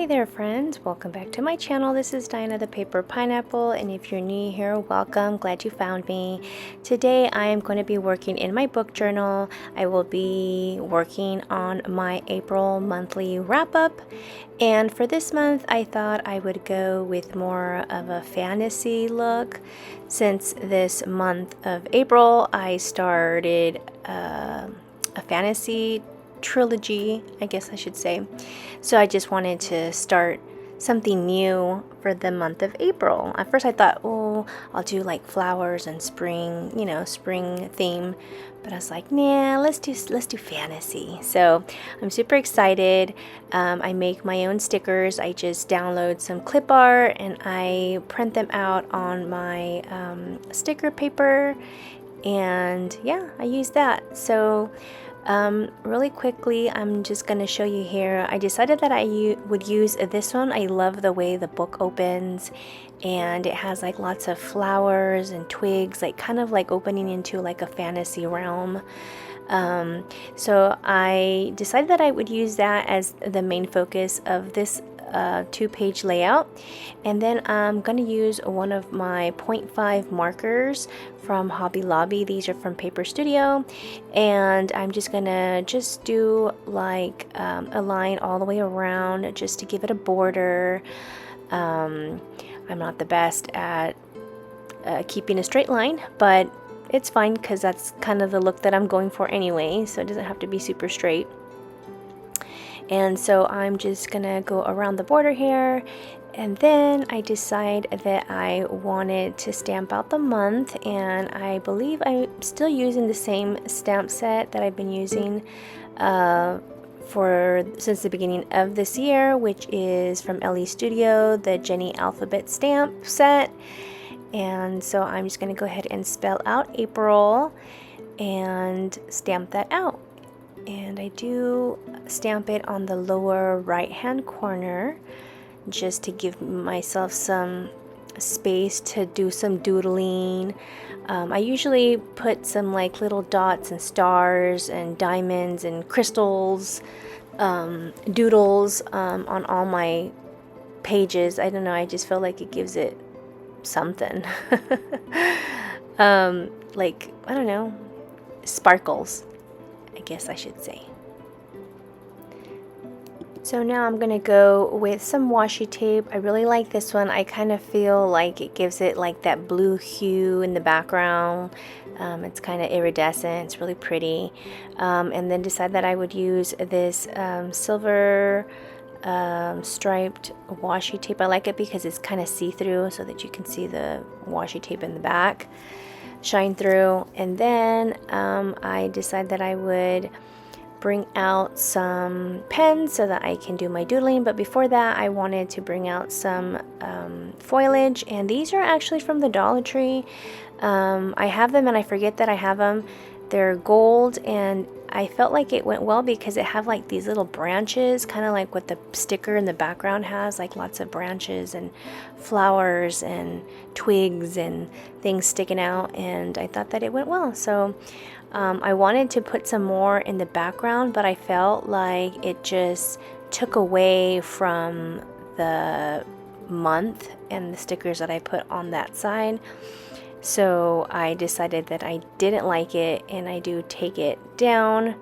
Hey there friends, welcome back to my channel. This is Dinah the Paper Pineapple, and if you're new here, welcome, glad you found me. Today I am going to be working in my book journal. I will be working on my April monthly wrap-up, and for this month I thought I would go with more of a fantasy look. Since this month of April I started a fantasy trilogy, I guess I should say. So I just wanted to start something new for the month of April. At first I thought, oh, I'll do like flowers and spring, spring theme. But I was like, nah, let's do fantasy. So I'm super excited. I make my own stickers. I just download some clip art and I print them out on my sticker paper. And yeah, I use that. So really quickly, I'm just going to show you here. I decided that I would use this one. I love the way the book opens, and it has like lots of flowers and twigs, like kind of like opening into like a fantasy realm. So I decided that I would use that as the main focus of this two-page layout, and then I'm going to use one of my 0.5 markers from Hobby Lobby. These are from Paper Studio, and I'm just gonna do like a line all the way around just to give it a border. I'm not the best at keeping a straight line, but it's fine because that's kind of the look that I'm going for anyway, so it doesn't have to be super straight. And so I'm just gonna go around the border here, and then I decide that I wanted to stamp out the month, and I believe I'm still using the same stamp set that I've been using since the beginning of this year, which is from LE Studio, the Jenny Alphabet stamp set. And so I'm just gonna go ahead and spell out April and stamp that out. And I do stamp it on the lower right hand corner just to give myself some space to do some doodling. I usually put some like little dots and stars and diamonds and crystals, doodles on all my pages. I don't know, I just feel like it gives it something. Like, I don't know, sparkles, I guess I should say. So now I'm going to go with some washi tape. I really like this one. I kind of feel like it gives it like that blue hue in the background. It's kind of iridescent. It's really pretty. And then decide that I would use this silver striped washi tape. I like it because it's kind of see-through so that you can see the washi tape in the back shine through. And then I decided that I would bring out some pens so that I can do my doodling, but before that I wanted to bring out some foliage, and these are actually from the Dollar Tree. I have them and I forget that I have them. They're gold, and I felt like it went well because it have like these little branches, kind of like what the sticker in the background has, like lots of branches and flowers and twigs and things sticking out, and I thought that it went well. So I wanted to put some more in the background, but I felt like it just took away from the month and the stickers that I put on that side. So I decided that I didn't like it, and I do take it down,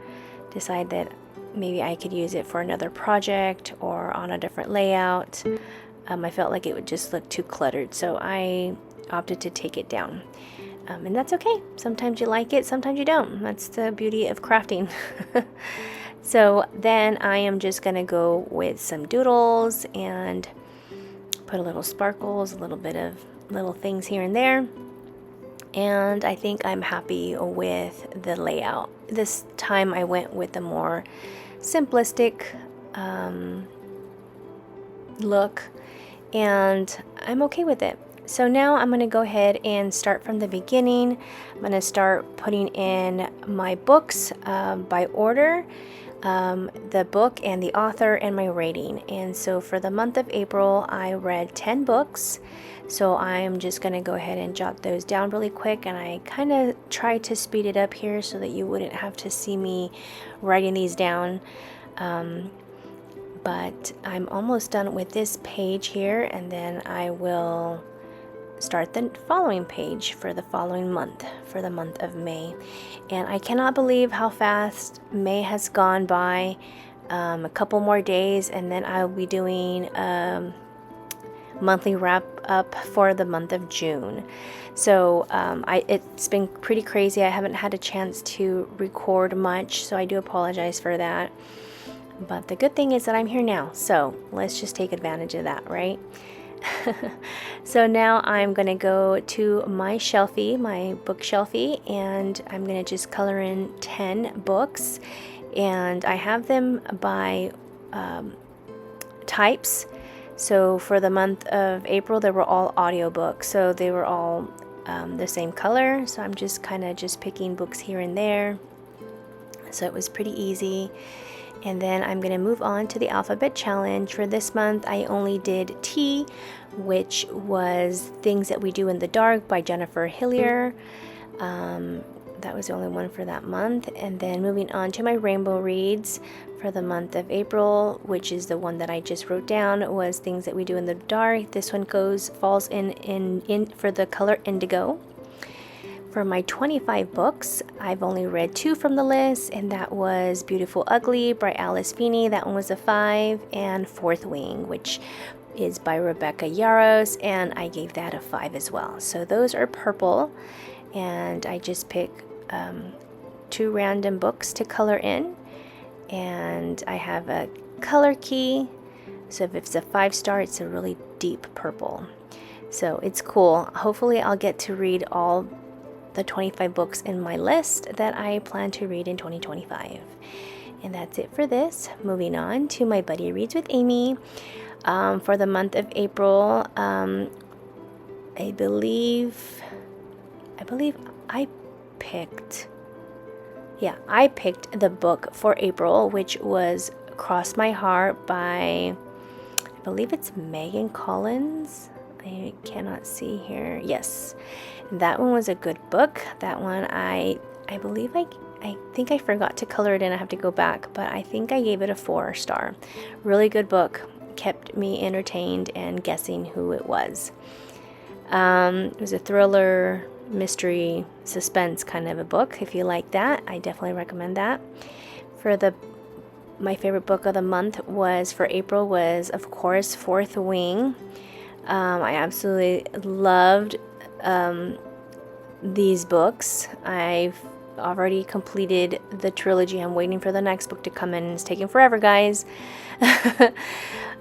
decide that maybe I could use it for another project or on a different layout. I felt like it would just look too cluttered, so I opted to take it down. And that's okay. Sometimes you like it, sometimes you don't. That's the beauty of crafting. So then I am just going to go with some doodles and put a little sparkles, a little bit of little things here and there. And I think I'm happy with the layout. This time I went with a more simplistic look, and I'm okay with it. So now I'm going to go ahead and start from the beginning. I'm going to start putting in my books by order, the book and the author and my rating. And so for the month of April, I read 10 books. So I'm just going to go ahead and jot those down really quick, and I kind of try to speed it up here so that you wouldn't have to see me writing these down. but I'm almost done with this page here, and then I will start the following page for the following month, for the month of May. And I cannot believe how fast May has gone by. A couple more days and then I'll be doing monthly wrap up for the month of June. So it's been pretty crazy. I haven't had a chance to record much, so I do apologize for that. But the good thing is that I'm here now, so let's just take advantage of that, right? So now I'm gonna go to my shelfie, my bookshelfie, and I'm gonna just color in 10 books, and I have them by types. So for the month of April, they were all audiobooks, so they were all the same color. So I'm just kind of just picking books here and there, so it was pretty easy. And then I'm going to move on to the alphabet challenge. For this month, I only did T, which was Things That We Do in the Dark by Jennifer Hillier. That was the only one for that month. And then moving on to my rainbow reads for the month of April, which is the one that I just wrote down, was Things That We Do in the Dark. This one falls in for the color indigo. For my 25 books, I've only read 2 from the list, and that was Beautiful Ugly by Alice Feeney. That one was a 5, and Fourth Wing, which is by Rebecca Yarros, and I gave that a 5 as well. So those are purple, and I just pick 2 random books to color in, and I have a color key. So if it's a 5-star, it's a really deep purple. So it's cool. Hopefully I'll get to read all the 25 books in my list that I plan to read in 2025. And that's it for this. Moving on to my Buddy Reads with Amy. For the month of April, I believe I picked the book for April, which was Cross My Heart by, I believe it's Megan Collins. I cannot see here. Yes, that one was a good book. That one I believe I think I forgot to color it in. I have to go back, but I think I gave it a 4-star. Really good book. Kept me entertained and guessing who it was. It was a thriller, mystery, suspense kind of a book. If you like that, I definitely recommend that. My favorite book of the month for April was, of course, Fourth Wing. I absolutely loved these books. I've already completed the trilogy. I'm waiting for the next book to come in. It's taking forever, guys.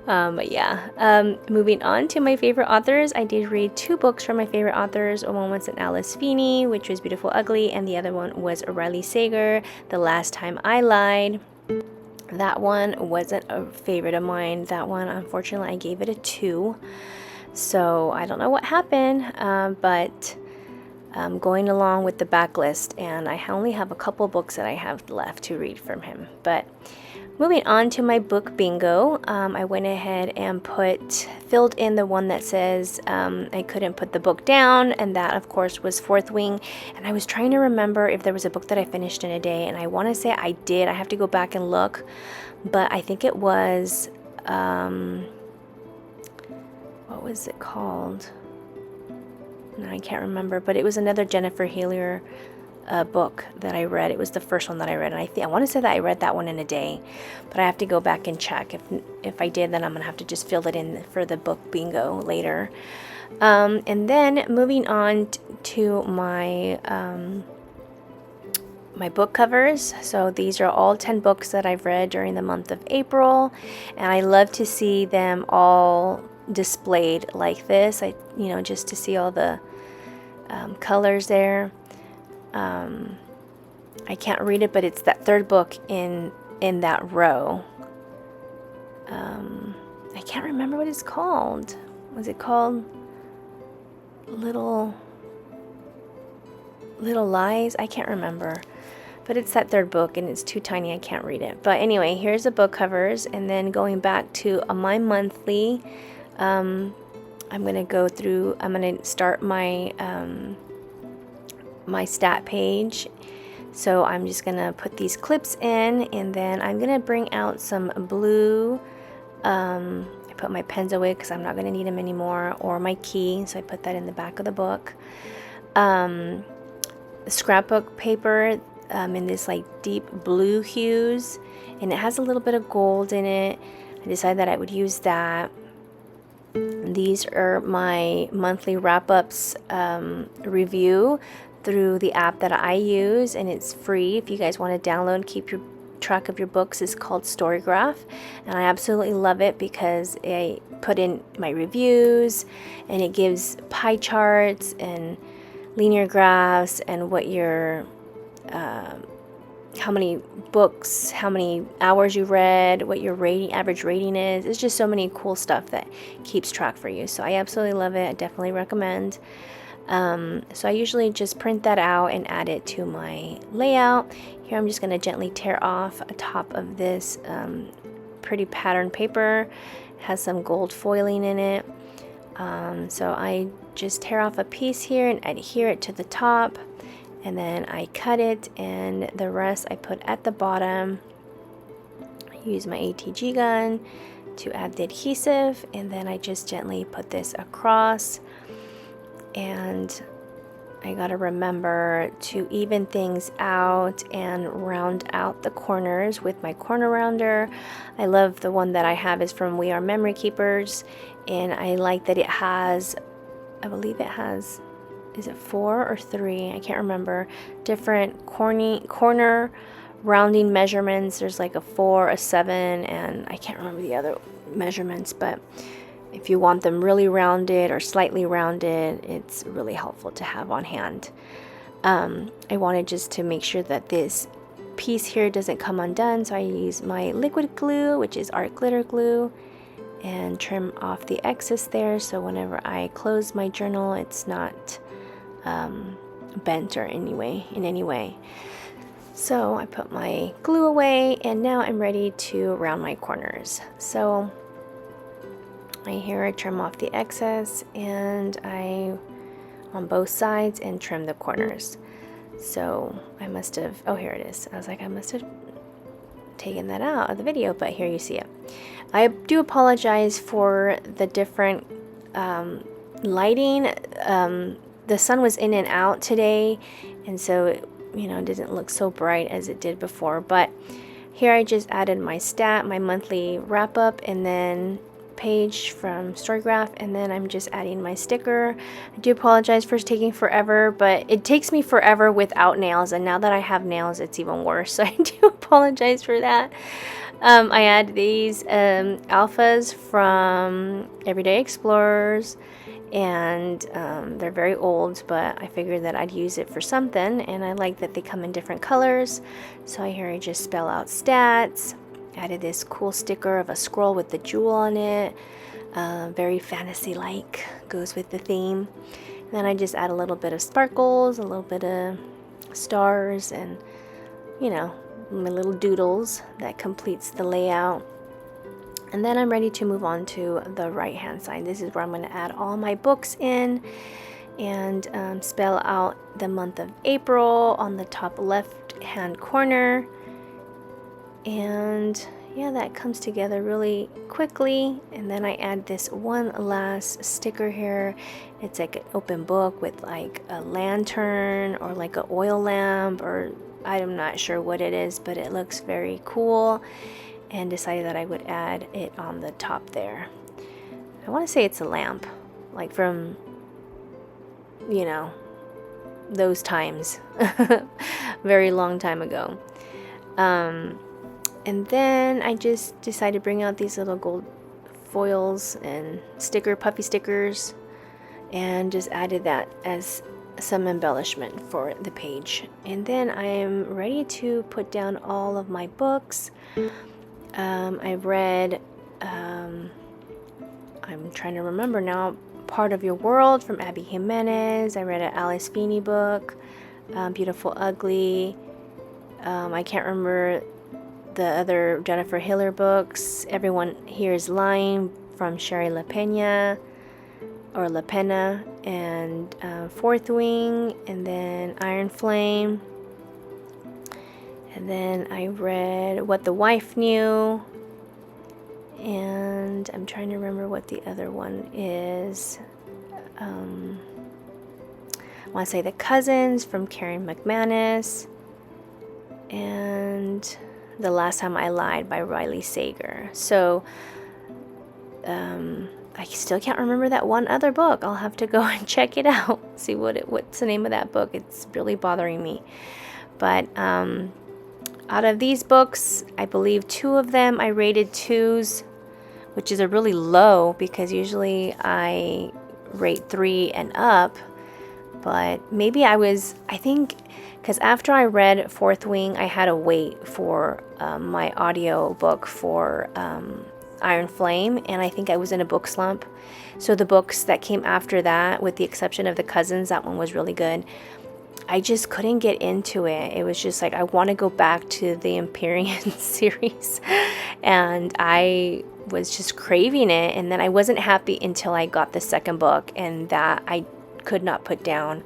But yeah, moving on to my favorite authors. I did read 2 books from my favorite authors. One was an Alice Feeney, which was Beautiful Ugly, and the other one was Riley Sager, The Last Time I Lied. That one wasn't a favorite of mine. That one, unfortunately, I gave it a 2. So I don't know what happened, but I'm going along with the backlist, and I only have a couple books that I have left to read from him. But moving on to my book bingo, I went ahead and filled in the one that says I couldn't put the book down, and that of course was Fourth Wing. And I was trying to remember if there was a book that I finished in a day, and I want to say I did. I have to go back and look, but I think it was what was it called? No, I can't remember, but it was another Jennifer Hillier book that I read. It was the first one that I read, and I want to say that I read that one in a day, but I have to go back and check. If I did, then I'm gonna have to just fill it in for the book bingo later. And then moving on to my my book covers. So these are all 10 books that I've read during the month of April, and I love to see them all displayed like this. Just to see all the colors there. I can't read it, but it's that 3rd book in that row. I can't remember what it's called. Was it called Little Lies? I can't remember, but it's that 3rd book, and it's too tiny. I can't read it. But anyway, here's the book covers, and then going back to my monthly. I'm gonna go through. I'm gonna start my my stat page. So I'm just gonna put these clips in, and then I'm gonna bring out some blue I put my pens away because I'm not going to need them anymore, or my key, so I put that in the back of the book. Scrapbook paper in this like deep blue hues, and it has a little bit of gold in it. I decided that I would use that. These are my monthly wrap-ups review through the app that I use, and it's free if you guys want to download and keep your track of your books. It's called Storygraph, and I absolutely love it because I put in my reviews, and it gives pie charts and linear graphs and what your how many books, how many hours you read, what your average rating is. It's just so many cool stuff that keeps track for you. So I absolutely love it. I definitely recommend. So I usually just print that out and add it to my layout. Here I'm just going to gently tear off a top of this pretty pattern paper. It has some gold foiling in it. So I just tear off a piece here and adhere it to the top, and then I cut it, and the rest I put at the bottom. I use my ATG gun to add the adhesive, and then I just gently put this across. And I gotta remember to even things out and round out the corners with my corner rounder. I love the one that I have is from We Are Memory Keepers, and I like that it has, I believe it has, is it 4 or 3? I can't remember. Different corner rounding measurements. There's like a 4, a 7, and I can't remember the other measurements, but if you want them really rounded or slightly rounded, it's really helpful to have on hand. I wanted just to make sure that this piece here doesn't come undone, so I use my liquid glue, which is art glitter glue, and trim off the excess there, so whenever I close my journal, it's not bent or in any way. So I put my glue away, and now I'm ready to round my corners. So I trim off the excess, and I on both sides, and trim the corners. So I must have, oh, here it is. I was like, I must have taken that out of the video, but here you see it. I do apologize for the different lighting. The sun was in and out today, and so it, didn't look so bright as it did before. But here I just added my my monthly wrap up, and then page from Storygraph, and then I'm just adding my sticker. I do apologize for taking forever, but it takes me forever without nails, and now that I have nails, it's even worse. So I do apologize for that. I add these alphas from Everyday Explorers, and they're very old, but I figured that I'd use it for something, and I like that they come in different colors. So here I just spell out stats. Added this cool sticker of a scroll with the jewel on it, very fantasy-like, goes with the theme. And then I just add a little bit of sparkles, a little bit of stars, and my little doodles. That completes the layout. And then I'm ready to move on to the right hand side. This is where I'm going to add all my books in, and spell out the month of April on the top left hand corner. And yeah, that comes together really quickly. And then I add this one last sticker here. It's like an open book with like a lantern or like an oil lamp, or I'm not sure what it is, but it looks very cool, and decided that I would add it on the top there. I want to say it's a lamp, like from those times, very long time ago. And then I just decided to bring out these little gold foils and puffy stickers, and just added that as some embellishment for the page. And then I am ready to put down all of my books. I read, I'm trying to remember now, Part of Your World from Abby Jimenez. I read an Alice Feeney book, Beautiful Ugly. I can't remember the other Jennifer Hiller books. Everyone Here Is Lying from Sherry LaPena, and Fourth Wing, and then Iron Flame. And then I read What the Wife Knew, And I'm trying to remember what the other one is. I want to say The Cousins from Karen McManus, and The Last Time I Lied by Riley Sager. So I still can't remember that one other book. I'll have to go and check it out, see what's the name of that book. It's really bothering me. But out of these books, I believe 2 of them I rated 2s, which is a really low because usually I rate 3 and up. But maybe I think, because after I read Fourth Wing, I had to wait for my audio book for Iron Flame, and I think I was in a book slump. So the books that came after that, with the exception of The Cousins, that one was really good. I just couldn't get into it. It was just like, I want to go back to the Empyrean series, and I was just craving it. And then I wasn't happy until I got the second book, and that I could not put down.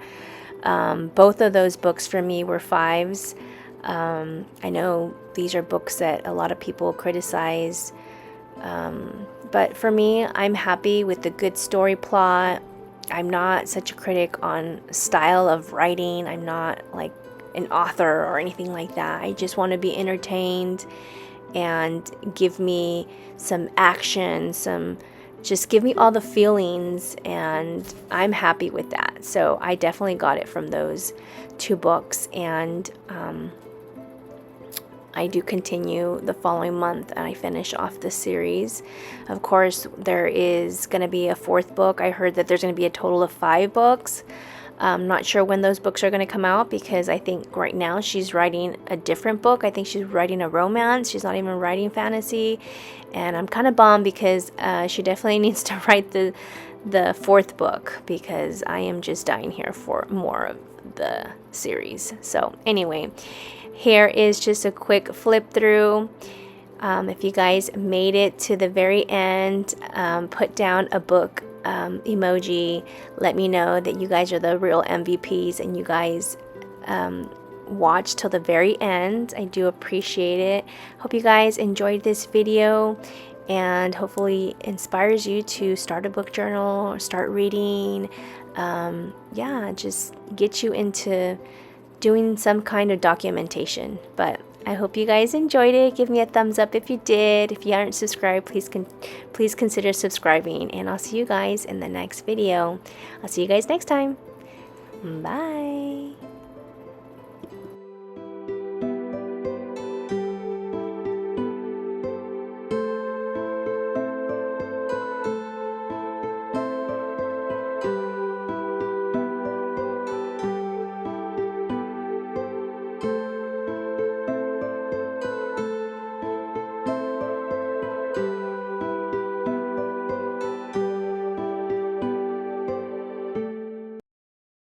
Both of those books for me were 5s. I know these are books that a lot of people criticize, but for me, I'm happy with the good story plot. I'm not such a critic on style of writing. I'm not like an author or anything like that. I just want to be entertained and give me some action, just give me all the feelings, and I'm happy with that. So I definitely got it from those 2 books, and I do continue the following month, and I finish off the series. Of course, there is going to be a 4th book. I heard that there's going to be a total of 5 books. I'm not sure when those books are going to come out, because I think right now she's writing a different book. I think she's writing a romance. She's not even writing fantasy. And I'm kind of bummed, because she definitely needs to write the 4th book, because I am just dying here for more of the series. So anyway, here is just a quick flip through. If you guys made it to the very end, put down a book emoji. Let me know that you guys are the real MVPs and you guys watch till the very end. I do appreciate it. Hope you guys enjoyed this video, and hopefully inspires you to start a book journal or start reading. Yeah, just get you into doing some kind of documentation. But I hope you guys enjoyed it. Give me a thumbs up if you did. If you aren't subscribed, please consider subscribing, and I'll see you guys in the next video. I'll see you guys next time. Bye.